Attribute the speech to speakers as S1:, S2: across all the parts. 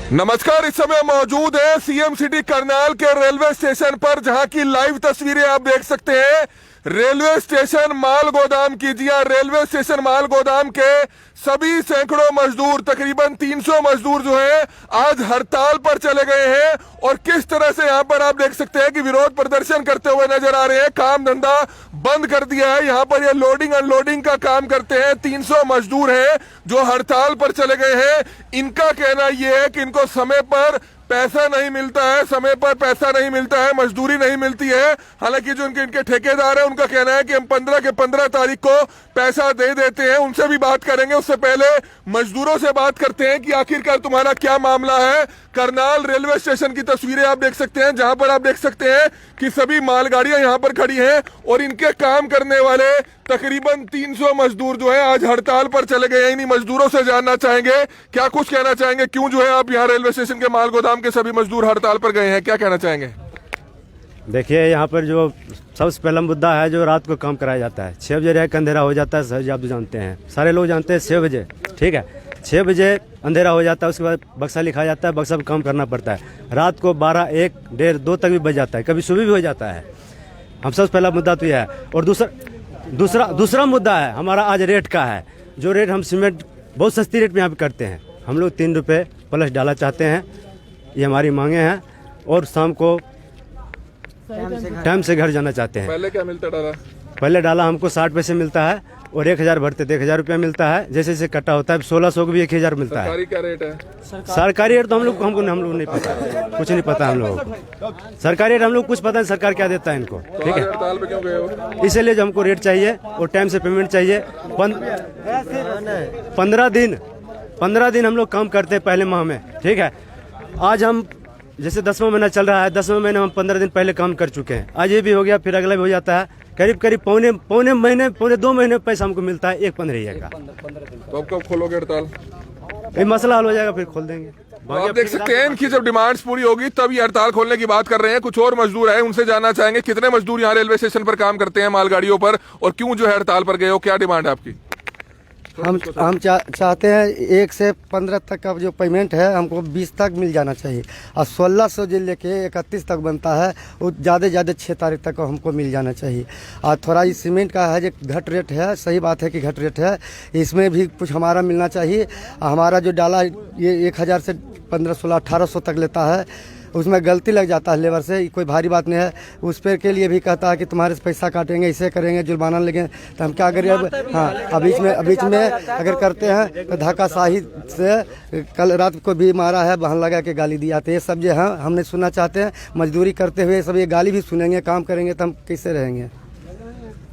S1: नमस्कार, इस समय मौजूद है सीएम सिटी करनाल के रेलवे स्टेशन पर, जहां की लाइव तस्वीरें आप देख सकते हैं। रेलवे स्टेशन माल गोदाम की, जी हां, रेलवे स्टेशन माल गोदाम के सभी सैकड़ों मजदूर, तकरीबन 300 मजदूर जो हैं आज हड़ताल पर चले गए हैं। और किस तरह से यहां पर आप देख सकते हैं कि विरोध प्रदर्शन करते हुए नजर आ रहे हैं। काम धंधा बंद कर दिया है। यहां पर ये लोडिंग अनलोडिंग का काम करते हैं। 300 मजदूर हैं जो हड़ताल पर चले गए हैं। इनका कहना यह है कि इनको समय पर पैसा नहीं मिलता है, समय पर पैसा नहीं मिलता है, मजदूरी नहीं मिलती है। हालांकि जो इनके ठेकेदार है उनका कहना है कि हम 15 के 15 तारीख को पैसा दे देते हैं। उनसे भी बात करेंगे, उससे पहले मजदूरों से बात करते हैं कि आखिरकार तुम्हारा क्या मामला है। करनाल रेलवे स्टेशन की तस्वीरें आप देख सकते हैं, जहां पर आप देख सकते हैं कि सभी मालगाड़ियां यहां पर खड़ी हैं और इनके काम करने वाले तकरीबन 300 मजदूर जो है आज हड़ताल पर चले गए हैं। इन्हीं मजदूरों से जानना चाहेंगे क्या कुछ कहना चाहेंगे, क्यों जो है आप यहाँ रेलवे स्टेशन के माल गोदाम के सभी मजदूर हड़ताल पर गए हैं, क्या कहना चाहेंगे?
S2: देखिए, यहाँ पर जो सबसे पहला मुद्दा है जो रात को काम कराया जाता है। 6 बजे रह के अंधेरा हो जाता है, सर आप जानते हैं, सारे लोग जानते हैं। 6 बजे, ठीक है, 6 बजे अंधेरा हो जाता है, उसके बाद बक्सा लिखा जाता है, बक्सा पर काम करना पड़ता है। रात को 12, 1, 1:30, 2 तक भी बज जाता है, कभी सुबह भी हो जाता है। हम सबसे पहला मुद्दा तो यह है। और दूसरा मुद्दा है हमारा आज रेट का है। जो रेट हम सीमेंट बहुत सस्ती रेट में यहाँ पे करते हैं, हम लोग 3 रुपये प्लस डाला चाहते हैं, ये हमारी मांगे हैं। और शाम को टाइम से घर जाना चाहते हैं।
S1: पहले क्या मिलता डाला?
S2: पहले डाला हमको 60 पैसे मिलता है और 1000 भरते थे, 1000 रुपया मिलता है। जैसे जैसे कटा होता है 1600 को भी 1000 मिलता है।
S1: सरकारी क्या रेट है?
S2: सरकारी रेट तो हम लोग नहीं पता है, कुछ नहीं पता हम लोगों को। सरकारी रेट हम लोग कुछ पता है सरकार क्या देता है इनको, ठीक है।
S1: हड़ताल पे क्यों गए हो?
S2: इसीलिए जो हमको रेट चाहिए और टाइम से पेमेंट चाहिए। 15 दिन हम लोग काम करते हैं पहले माह में, ठीक है। आज हम जैसे 10वां महीना चल रहा है, 10वें महीने हम 15 दिन पहले काम कर चुके हैं। आज ये भी हो गया, फिर अगला भी हो जाता है। करीब पौने 2 महीने पैसा हमको मिलता है 1/15 का।
S1: तो अब कब खोलोगे हड़ताल?
S2: ये मसला हल हो जाएगा, फिर खोल देंगे।
S1: तो आप देख सकते हैं इनकी जब डिमांड्स पूरी होगी तब ये हड़ताल खोलने की बात कर रहे हैं। कुछ और मजदूर है, उनसे जानना चाहेंगे कितने मजदूर यहाँ रेलवे स्टेशन पर काम करते हैं मालगाड़ियों पर, और क्यों जो है हड़ताल पर गए हो, क्या डिमांड है आपकी?
S3: हम चाहते हैं 1 से 15 तक का जो पेमेंट है हमको 20 तक मिल जाना चाहिए। और 1600 जो लेके 31 तक बनता है वो ज़्यादा 6 तारीख तक हमको मिल जाना चाहिए। और थोड़ा इस सीमेंट का है जो घट रेट है, सही बात है कि घट रेट है, इसमें भी कुछ हमारा मिलना चाहिए। हमारा जो डाला ये 1000 से 1500, 1800 तक लेता है, उसमें गलती लग जाता है लेबर से, कोई भारी बात नहीं है। उस पर के लिए भी कहता है कि तुम्हारे से पैसा काटेंगे, इसे करेंगे, जुर्माना लेंगे, तो हम क्या करें अब? हाँ, बीच में अगर करते हैं तो धक्काशाही से कल रात को भी मारा है, बहन लगा के गाली दिया। तो ये सब जो है हम नहीं सुनना चाहते हैं। मजदूरी करते हुए सब ये गाली भी सुनेंगे, काम करेंगे तो हम कैसे रहेंगे?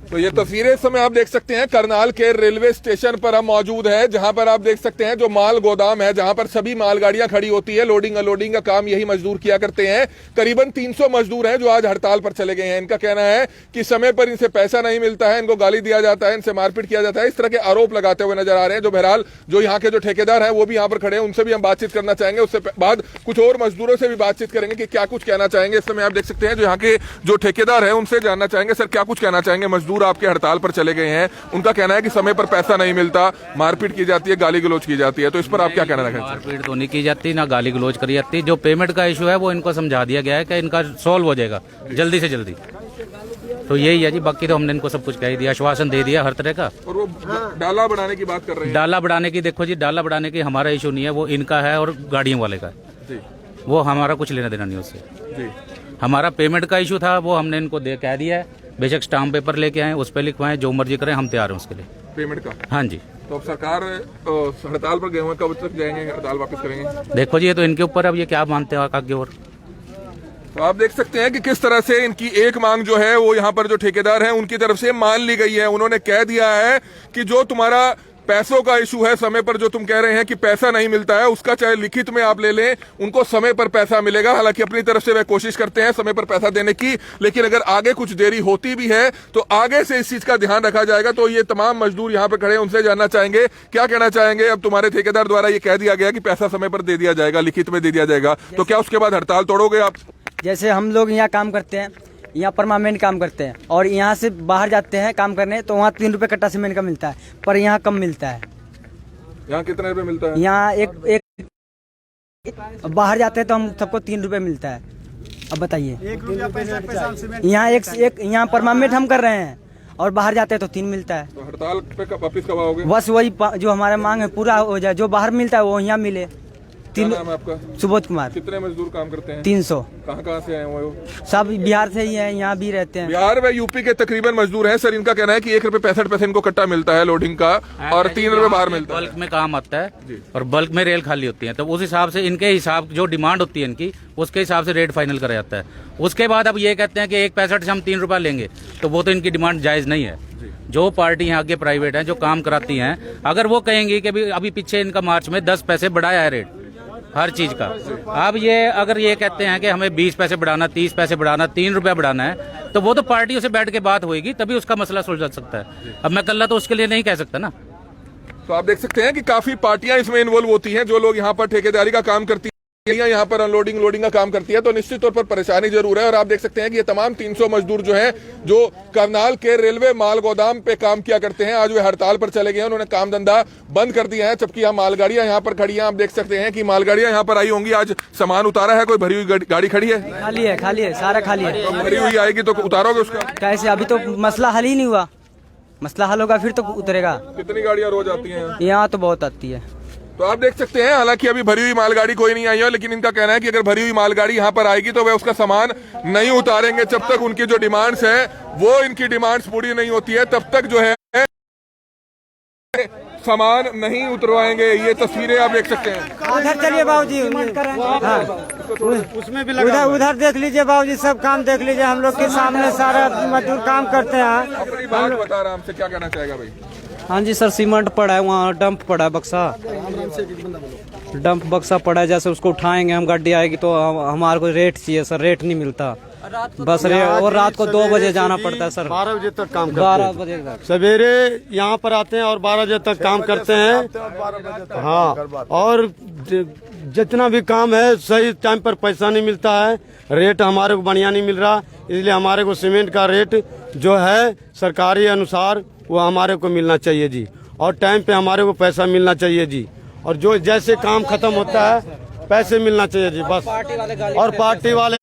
S1: तो ये तस्वीरें इस समय आप देख सकते हैं करनाल के रेलवे स्टेशन पर हम मौजूद है, जहां पर आप देख सकते हैं जो माल गोदाम है, जहां पर सभी मालगाड़ियां खड़ी होती है। लोडिंग अनलोडिंग का काम यही मजदूर किया करते हैं। करीबन 300 मजदूर हैं जो आज हड़ताल पर चले गए हैं। इनका कहना है कि समय पर इनसे पैसा नहीं मिलता है, इनको गाली दिया जाता है, इनसे मारपीट किया जाता है, इस तरह के आरोप लगाते हुए नजर आ रहे हैं। जो बहरहाल जो यहाँ के जो ठेकेदार हैं वो भी यहाँ पर खड़े हैं, उनसे भी हम बातचीत करना चाहेंगे। उससे बाद कुछ और मजदूरों से भी बातचीत करेंगे कि क्या कुछ कहना चाहेंगे। इस समय आप देख सकते हैं जो यहाँ के जो ठेकेदार है उनसे जानना चाहेंगे, सर क्या कुछ कहना चाहेंगे? मजदूर आपके हड़ताल पर चले गए हैं, उनका कहना है कि समय पर पैसा नहीं मिलता, मारपीट की जाती है, गाली गलौज की जाती है, तो इस पर आप क्या कहना रखें?
S4: मारपीट तो नहीं की जाती, ना गाली गलौज करी जाती। जो पेमेंट का इशू है वो इनको समझा दिया गया है कि इनका सॉल्व हो जाएगा जल्दी से जल्दी। तो यही है जी, बाकी तो हमने इनको सब कुछ कह ही दिया, आश्वासन दे दिया हर तरह का।
S1: और वो डाला बढ़ाने की बात कर रहे हैं।
S4: डाला बढ़ाने की, देखो जी, डाला बढ़ाने की हमारा इशू नहीं है, वो इनका है और गाड़ियों वाले का है। वो हमारा कुछ लेना देना नहीं उससे। हमारा पेमेंट का इशू था, वो हमने इनको कह दिया है। बेशक स्टाम्प पेपर लेके आए, उस पर लिखवाएं, जो मर्जी करें, हम तैयार हैं उसके लिए।
S1: पेमेंट का?
S4: हाँ जी।
S1: तो अब सरकार हड़ताल पर गए हुए, कब तक जाएंगे, हड़ताल वापस करेंगे?
S4: देखो जी, ये तो इनके ऊपर, अब ये क्या मानते हैं आगे। और
S1: तो आप देख सकते हैं कि किस तरह से इनकी एक मांग जो है वो यहाँ पर जो ठेकेदार हैं उनकी तरफ से मान ली गई है। उन्होंने कह दिया है कि जो तुम्हारा पैसों का इशू है, समय पर जो तुम कह रहे हैं कि पैसा नहीं मिलता है, उसका चाहे लिखित में आप ले लें, उनको समय पर पैसा मिलेगा। हालांकि अपनी तरफ से वे कोशिश करते हैं समय पर पैसा देने की, लेकिन अगर आगे कुछ देरी होती भी है तो आगे से इस चीज का ध्यान रखा जाएगा। तो ये तमाम मजदूर यहाँ पर खड़े हैं, उनसे जानना चाहेंगे क्या कहना चाहेंगे। अब तुम्हारे ठेकेदार द्वारा ये कह दिया गया कि पैसा समय पर दे दिया जाएगा, लिखित में दे दिया जाएगा, तो क्या उसके बाद हड़ताल तोड़ोगे आप?
S5: जैसे हम लोग यहाँ काम करते हैं, यहाँ परमानेंट काम करते हैं, और यहाँ से बाहर जाते हैं काम करने, तो वहाँ 3 रुपये कट्टा सीमेंट का मिलता है, पर यहाँ कम मिलता है।
S1: यहाँ कितने रुपए मिलता है?
S5: यहाँ एक बाहर जाते हैं तो हम सबको 3 रुपए मिलता है। अब बताइए, यहाँ यहाँ परमानेंट हम कर रहे हैं और बाहर जाते हैं तो 3 मिलता है।
S1: तो हड़ताल पे वापिस कब आओगे?
S5: बस वही जो हमारे मांग है पूरा हो जाए, जो बाहर मिलता है वो यहाँ मिले।
S1: क्या नाम है आपका?
S5: सुबोध कुमार।
S1: कितने मजदूर काम करते हैं?
S5: 300।
S1: कहाँ से आए हुए हो?
S5: सब बिहार से ही है, यहाँ भी रहते हैं।
S1: बिहार व यूपी के तकरीबन मजदूर हैं सर। इनका कहना है कि 1 रुपए 65 पैसे इनको कट्टा मिलता है लोडिंग का और 3 रुपए बाहर मिलता है।
S4: बल्क में काम आता है और बल्क में रेल खाली होती है, तो उस हिसाब से इनके हिसाब जो डिमांड होती है इनकी, उसके हिसाब से रेट फाइनल करा जाता है। उसके बाद अब ये कहते हैं कि 1.65 से हम 3 रुपया लेंगे, तो वो तो इनकी डिमांड जायज नहीं है। जो पार्टी यहाँ के प्राइवेट हैं जो काम कराती हैं, अगर वो कहेंगी कि अभी पीछे इनका मार्च में 10 पैसे बढ़ाया है रेट हर चीज का, अब ये अगर ये कहते हैं कि हमें 20 पैसे बढ़ाना, 30 पैसे बढ़ाना, 3 रुपया बढ़ाना है, तो वो तो पार्टियों से बैठ के बात होगी, तभी उसका मसला सुलझा सकता है। अब मैं कल्ला तो उसके लिए नहीं कह सकता ना।
S1: तो आप देख सकते हैं कि काफी पार्टियां इसमें इन्वॉल्व होती हैं। जो लोग यहाँ पर ठेकेदारी का काम करती है, यहाँ पर अनलोडिंग लोडिंग का काम करती है, तो निश्चित तौर पर परेशानी जरूर है। और आप देख सकते हैं कि ये तमाम 300 मजदूर जो हैं, जो करनाल के रेलवे माल गोदाम पे काम किया करते हैं, आज वे हड़ताल पर चले गए हैं। उन्होंने काम धंधा बंद कर दिया है, जबकि यहाँ मालगाड़ियां यहाँ पर खड़ी हैं। आप देख सकते हैं कि मालगाड़ियां यहाँ पर आई होंगी। आज सामान उतारा है? कोई भरी हुई गाड़ी खड़ी है?
S5: खाली है, सारा खाली है।
S1: तो भरी हुई आएगी तो उतारोगे उसका
S5: कैसे? अभी तो मसला हल ही नहीं हुआ। मसला हल होगा फिर तो उतरेगा।
S1: कितनी गाड़ियां रोज आती हैं
S5: यहाँ? तो बहुत आती है।
S1: तो आप देख सकते हैं, हालांकि अभी भरी हुई मालगाड़ी कोई नहीं आई है, लेकिन इनका कहना है कि अगर भरी हुई मालगाड़ी यहाँ पर आएगी तो वे उसका सामान नहीं उतारेंगे जब तक उनकी जो डिमांड्स है वो इनकी डिमांड्स पूरी नहीं होती है, तब तक जो है सामान नहीं उतरवाएंगे। ये तस्वीरें आप देख सकते हैं।
S5: उधर चलिए बाबूजी,
S3: उसमें भी उधर देख लीजिए बाबूजी, सब काम देख लीजिए। हम लोग के सामने सारा मजदूर काम करते हैं।
S1: अपनी बात बता रहा, हमसे क्या कहना चाहेगा भाई?
S6: हाँ जी सर, सीमेंट पड़ा है, वहाँ डंप पड़ा है, बक्सा डंप बक्सा पड़ा है। जैसे उसको उठाएंगे हम, गाड़ी आएगी तो हमारे को रेट चाहिए सर, रेट नहीं मिलता बस रेट। और रात को 2 बजे जाना पड़ता है सर,
S3: 12 बजे तक काम
S6: 12 बजे तक
S3: सवेरे यहाँ पर आते हैं और 12 बजे तक काम करते हैं। हाँ, और जितना भी काम है सही टाइम पर पैसा नहीं मिलता है, रेट हमारे को बढ़िया नहीं मिल रहा। इसलिए हमारे को सीमेंट का रेट जो है सरकारी अनुसार वो हमारे को मिलना चाहिए जी, और टाइम पे हमारे को पैसा मिलना चाहिए जी। और जो जैसे काम खत्म होता है पैसे मिलना चाहिए जी बस। और पार्टी वाले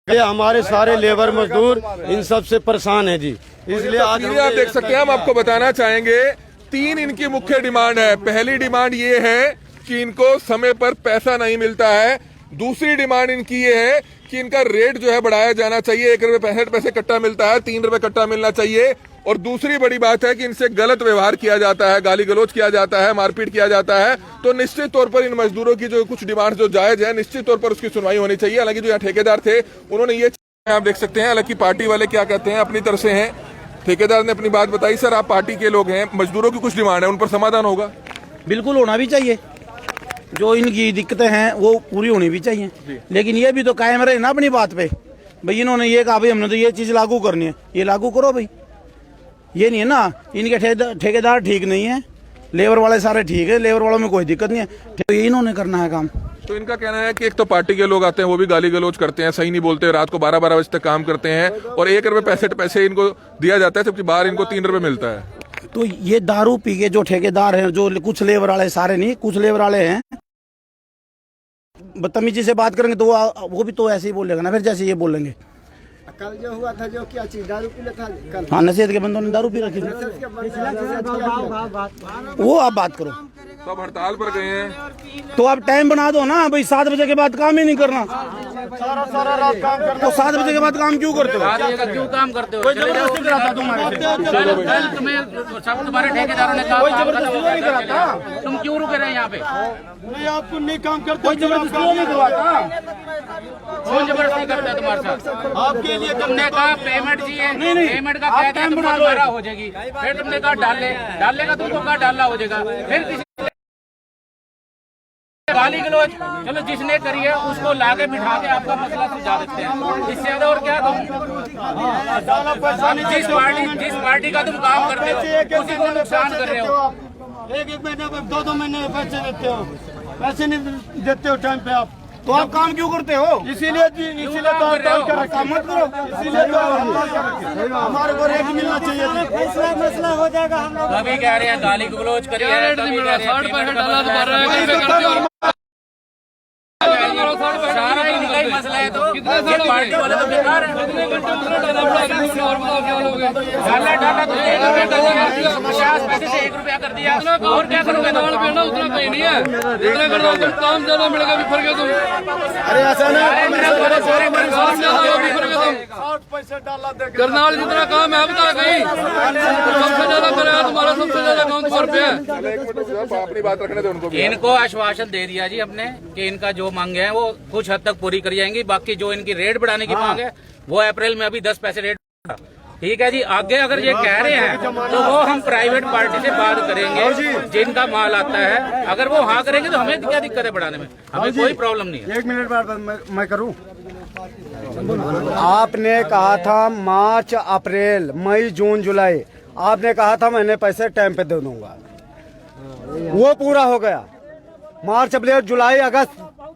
S3: हमारे सारे लेबर मजदूर इन सब से परेशान है जी। इसलिए आज
S1: आप देख सकते हैं, हम आपको बताना चाहेंगे 3 इनकी मुख्य डिमांड है। पहली डिमांड ये है कि इनको समय पर पैसा नहीं मिलता है। दूसरी डिमांड इनकी ये है कि इनका रेट जो है बढ़ाया जाना चाहिए। 1 रुपए 65 पैसे कट्टा मिलता है, 3 रुपए कट्टा मिलना चाहिए। और दूसरी बड़ी बात है कि इनसे गलत व्यवहार किया जाता है, गाली गलौज किया जाता है, मारपीट किया जाता है। तो निश्चित तौर पर इन मजदूरों की जो कुछ डिमांड जो जायज है, निश्चित तौर पर उसकी सुनवाई होनी चाहिए। हालांकि जो यहाँ ठेकेदार थे उन्होंने ये आप देख सकते हैं, हालांकि पार्टी वाले क्या कहते हैं अपनी तरफ से हैं। ठेकेदार ने अपनी बात बताई। सर, आप पार्टी के लोग हैं, मजदूरों की कुछ डिमांड है, उन पर समाधान होगा?
S7: बिल्कुल होना भी चाहिए। जो इनकी दिक्कतें हैं वो पूरी होनी भी चाहिए, लेकिन ये भी तो कायम रहे ना अपनी बात पे। भाई इन्होंने ये कहा भाई हमने तो ये चीज लागू करनी है, ये लागू करो भाई। ये नहीं है ना, इनके ठेकेदार ठीक नहीं है, लेबर वाले सारे ठीक है, लेबर वालों में कोई दिक्कत नहीं है, तो ये इन्होंने करना है काम।
S1: तो इनका कहना है कि एक तो पार्टी के लोग आते हैं वो भी गाली गलौज करते हैं, सही नहीं बोलते, रात को 12-12 बजे तक काम करते हैं और 1 रुपए 65 पैसे इनको दिया जाता है, जबकि बाहर इनको 3 रुपए मिलता है।
S7: तो ये दारू पी के जो ठेकेदार हैं, जो कुछ लेबर वाले, सारे नहीं, कुछ लेबर वाले हैं, बदतमीजी से बात करेंगे तो वो भी तो ऐसे ही बोलेगा ना फिर, जैसे ये बोलेंगे।
S3: कल जो हुआ था, जो क्या चीज दारू पी था कल।
S7: हाँ, नसीहत के बंदों ने दारू पी रखी थी, वो आप बात करो।
S1: सब हड़ताल पर गए हैं,
S7: तो आप टाइम बना दो ना भाई, 7 बजे के बाद काम ही नहीं करना। सारा रात काम करना, तो 7 बजे के बाद काम क्यों करते हो?
S4: क्यों काम करते हो?
S7: कोई जबरदस्ती कराता तुम्हारे से?
S4: कल तुम्हें सब तुम्हारे ठेकेदारों ने कहा
S7: कोई जबरदस्ती नहीं कराता।
S4: तुम क्यों रुके रहे यहाँ पे?
S3: नहीं, आपको नहीं काम करते,
S7: कोई जबरदस्ती नहीं करवाता।
S4: कौन जबरदस्ती करता है तुम्हारे साथ?
S3: आपके लिए
S4: तुमने कहा पेमेंट चाहिए, पेमेंट का कह दिया तुमको दोबारा हो जाएगी, फिर तुमने कहा डालने का तुमको कहा डालना हो जाएगा, फिर किसी गाली गलौज। चलो जिसने करी है उसको लाके बिठा के आपका मसला सुलझा देते हैं, इससे ज्यादा और क्या तुम जिस पार्टी का तुम काम करते हो उसी को नुकसान कर रहे हो।
S3: 1-1 महीने में 2-2 महीने में पैसे देते हो, पैसे नहीं देते हो टाइम पे आप,
S7: तो आप काम क्यों करते हो?
S3: इसीलिए तो हड़ताल कर रखे।
S7: काम मत करो,
S3: इसीलिए तो हड़ताल कर रखे। हमारे को रेट मिलना चाहिए, फैसला मसला हो जाएगा। हम लोग
S4: कभी कह रहे हैं गाली गलौज करिए, कभी कह रहे हैं पेमेंट का मसला है तो ये पार्टी वाले तो बेकार है। डाला तो 1 रुपया कर दिया, 50 पैसे से 1 रुपया कर दिया, और क्या करोगे?
S8: उतना कहीं नहीं है, जितना करना काम ज्यादा मिलेगा भी फर्क है तुम।
S3: अरे ऐसा ना
S8: करनाल जितना काम है अब तक कहीं सबसे ज्यादा करा है तुम्हारा, सबसे ज्यादा काम तुम्हारे पे है।
S1: अपनी बात रखने दो उनको भी।
S4: इनको आश्वासन दे दिया जी हमने कि इनका जो मांगे हैं वो कुछ हद तक पूरी कर जाएंगी। बाकी जो इनकी रेट बढ़ाने की मांग है वो अप्रैल में अभी 10 पैसे रेट, ठीक है जी। आगे अगर ये कह रहे हैं तो वो हम प्राइवेट पार्टी से बात करेंगे जिनका माल आता है। अगर वो हाँ करेंगे तो हमें क्या दिक्कत है बढ़ाने में, हमें कोई प्रॉब्लम नहीं है।
S3: 1 मिनट बाद मैं करूं। आपने कहा था मार्च अप्रैल मई जून जुलाई, आपने कहा था मैंने पैसे टाइम पे दे दूंगा, वो पूरा हो गया। मार्च अप्रैल जुलाई अगस्त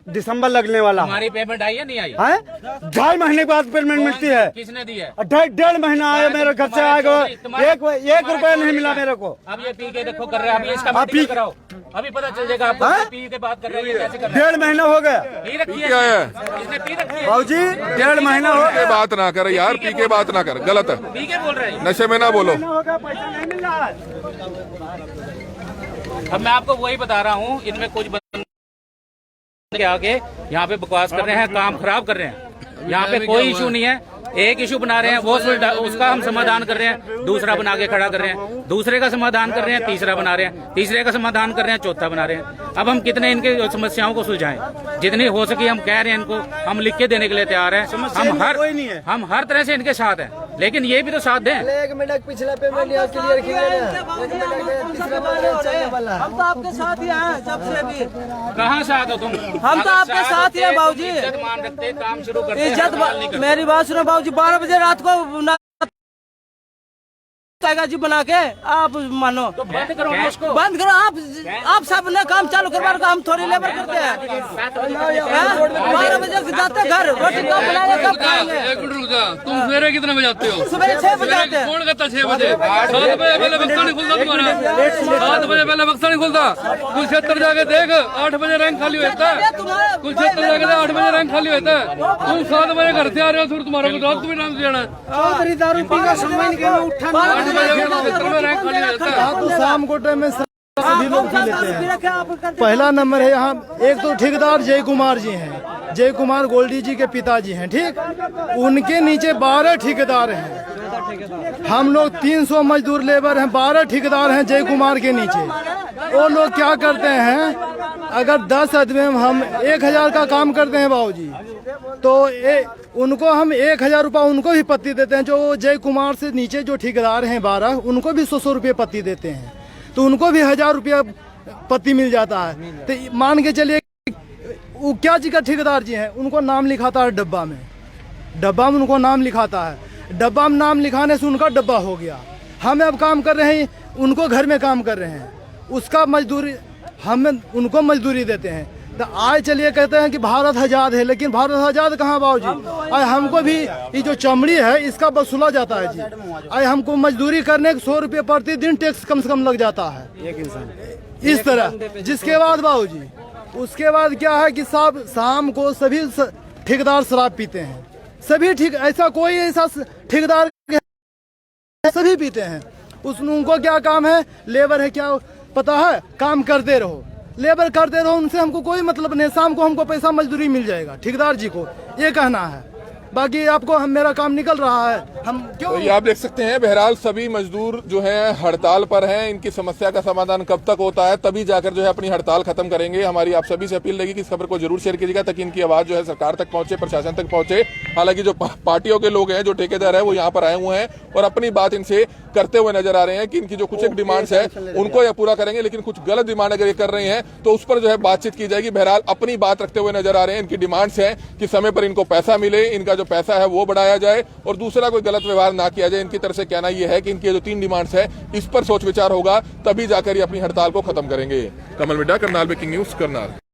S3: दिसंबर लगने वाला।
S4: हमारी पेमेंट आई है नहीं आई
S3: है? 2.5 महीने के बाद पेमेंट मिलती है।
S4: किसने दी है?
S3: 1.5 महीना आया मेरे घर से आएगा, 1 रुपया नहीं मिला मेरे को।
S4: अब ये पी के देखो कर रहे हैं, अब ये इसका मीटिंग कराओ, अभी पता चल जाएगा आपको। पी के बात कर रहे हैं, कैसे कर रहे हैं?
S3: 1.5 महीना हो गया।
S4: पी रखी है
S1: क्या है?
S4: इसने पी रखी है
S3: बाबूजी 1.5 महीना हो
S1: पी के बात ना कर यार, पी के बात ना कर, गलत है।
S4: पी के बोल रहे हैं।
S1: नशे में ना बोलो।
S3: पैसा नहीं मिल रहा है।
S4: अब मैं आपको वही बता रहा हूँ, इनमें कुछ के आगे यहाँ पे बकवास कर रहे हैं, काम खराब कर रहे हैं। यहाँ पे कोई इशू नहीं है, एक इशू बना रहे हैं वो उसका हम समाधान कर रहे हैं, दूसरा बना के खड़ा कर रहे हैं, दूसरे का समाधान कर रहे हैं, तीसरा बना रहे हैं, तीसरे का समाधान कर रहे हैं, चौथा बना रहे हैं। अब हम कितने इनके समस्याओं को सुलझाएं? जितनी हो सके हम कह रहे हैं इनको, हम लिख के देने के लिए तैयार हैं। हम हर तरह से इनके साथ हैं, लेकिन ये भी तो साथ दें।
S3: 1 मिनट पिछला पेमेंट क्लियर
S5: हम तो आपके साथ ही हैं जब से भी।
S4: कहाँ साथ हो तुम?
S5: हम तो आपके साथ ही हैं बाबूजी।
S4: इज्जत मान रखते, काम शुरू करते,
S5: इज्जत, मेरी बात सुनो बाबूजी, 12 बजे रात को जी बना के आप मानो
S4: तो बंद करो उसको,
S5: बंद करो। आप सब ने काम चालू करवा रहे, हम थोड़ी लेबर करते हैं। 12 बजे जाते हैं घर, रोटी कब बनाएंगे, कब खाएंगे?
S8: 1 मिनट रुक जा, तुम सवेरे कितने बजे आते हो?
S5: सुबह 6 बजे आते हैं।
S8: कौन कहता 6 बजे? 7 बजे पहले बक्सा नहीं खुलता तुम्हारा, 7 बजे पहले बक्सा नहीं खुलता। कुलक्षेत्र जाके देख, 8 बजे रैंक खाली होता है। कुलक्षेत्र जाके 8 बजे रैंक खाली होता है। तुम 7 बजे घर से आ रहे हो, फिर तुम्हारा को रात को भी नाम से जाना है।
S3: चौधरी दारू पी का समय निकल उठा
S8: तो
S3: शाम को टाइम में सभी लोग पी लेते हैं। पहला नंबर है यहाँ, एक तो ठेकेदार जय कुमार जी हैं, जय कुमार गोल्डी जी के पिताजी हैं, ठीक। उनके नीचे 12 ठेकेदार हैं। हम लोग 300 मजदूर लेबर हैं, 12 ठेकेदार हैं जय कुमार के नीचे। वो लोग क्या करते हैं, अगर 10 आदमी हम 1000 का काम करते हैं बाबूजी, तो उनको हम 1000 रुपया उनको भी पत्ती देते हैं। जो जय कुमार से नीचे जो ठेकेदार हैं 12, उनको भी 100 रुपये पत्ती देते हैं, तो उनको भी 1000 रुपया पत्ती मिल जाता है। तो मान के चलिए वो क्या जी का ठेकेदार जी हैं, उनको नाम लिखाता है डब्बा में उनको नाम लिखाता है। डब्बा में नाम लिखाने से उनका डब्बा हो गया। हम अब काम कर रहे हैं, उनको घर में काम कर रहे हैं, उसका मजदूरी हम उनको मजदूरी देते हैं। तो आज चलिए कहते हैं कि भारत आजाद है, लेकिन भारत आजाद कहाँ बाबूजी? आज हमको भी ये जो चमड़ी है इसका वसूला जाता है जी। आज हमको मजदूरी करने के 100 रुपये प्रतिदिन टैक्स कम से कम लग जाता है एक इंसान इस तरह। जिसके बाद बाबूजी उसके बाद क्या है कि साहब शाम को सभी ठेकेदार शराब पीते हैं, सभी ठीक, ऐसा कोई ऐसा ठेकेदार सभी पीते हैं। उनको क्या काम है, लेबर है, क्या पता है, काम करते रहो, लेबर करते रहो, उनसे हमको कोई मतलब नहीं। शाम को हमको पैसा मजदूरी मिल जाएगा ठेकेदार जी को, ये कहना है। बाकी आपको मेरा काम निकल रहा है, हम क्यों।
S1: तो ये आप देख सकते हैं, बहरहाल सभी मजदूर जो हैं हड़ताल पर हैं। इनकी समस्या का समाधान कब तक होता है, तभी जाकर जो है अपनी हड़ताल खत्म करेंगे। हमारी आप सभी से अपील रहेगी कि इस खबर को जरूर शेयर कीजिएगा ताकि इनकी आवाज जो है सरकार तक पहुंचे, प्रशासन तक पहुंचे। हालांकि जो पार्टियों के लोग हैं, जो ठेकेदार है, वो यहाँ पर आए हुए हैं और अपनी बात इनसे करते हुए नजर आ रहे हैं कि इनकी जो कुछ एक डिमांड्स है उनको ये पूरा करेंगे, लेकिन कुछ गलत डिमांड अगर ये कर रहे हैं तो उस पर जो है बातचीत की जाएगी। बहरहाल अपनी बात रखते हुए नजर आ रहे हैं। इनकी डिमांड्स हैं कि समय पर इनको पैसा मिले, इनका जो पैसा है वो बढ़ाया जाए और दूसरा कोई गलत व्यवहार ना किया जाए। इनकी तरफ से कहना यह है कि इनकी जो 3 डिमांड्स है इस पर सोच विचार होगा, तभी जाकर ये अपनी हड़ताल को खत्म करेंगे। कमल मिड्डा, करनाल ब्रेकिंग न्यूज, करनाल।